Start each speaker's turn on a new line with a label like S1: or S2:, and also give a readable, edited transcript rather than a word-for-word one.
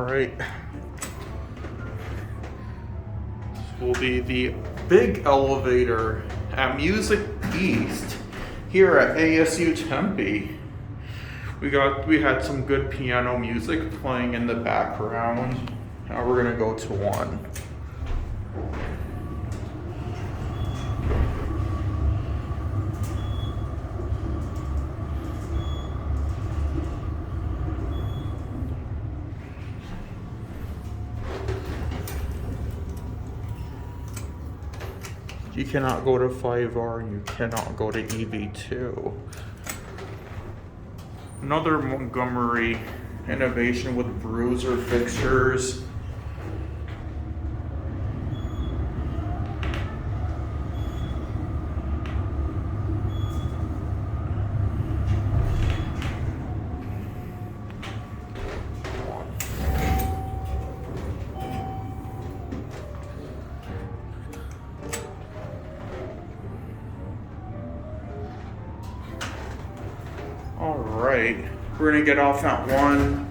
S1: right. This will be the big elevator at Music East here at ASU Tempe. We had some good piano music playing in the background. Now we're gonna go to one. You cannot go to 5R and you cannot go to EV2. Another Montgomery innovation with bruiser fixtures. All right, we're gonna get off at one.